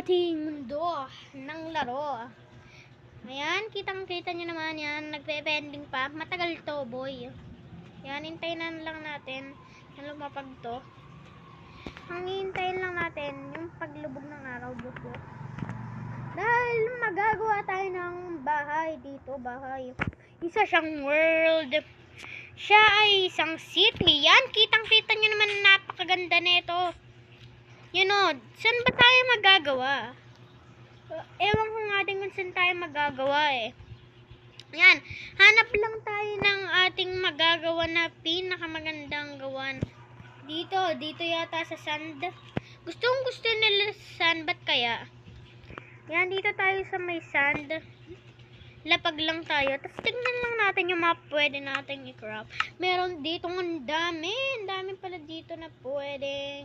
ating mundo ng laro. Ayan, kitang-kita nyo naman yan. Nagpe-pending pa. Matagal to, boy. Yan, hintayin na lang natin na lumapag to. Ang hihintayin lang natin yung paglubog ng araw, buko. Dahil magagawa tayo ng bahay dito, bahay. Isa siyang world. Siya ay isang city. Yan, kitang-kita nyo naman napakaganda nito. You know, saan ba tayo magagawa? Ewan ko nga din kung saan tayo magagawa eh. Yan, hanap lang tayo ng ating magagawa na pinakamagandang gawan. Dito yata sa sand. Gusto nila sand, ba't kaya? Yan, dito tayo sa may sand. Lapag lang tayo. Tapos tignan lang natin yung mga pwede nating i-crop. Meron dito ang dami pala dito na pwedeng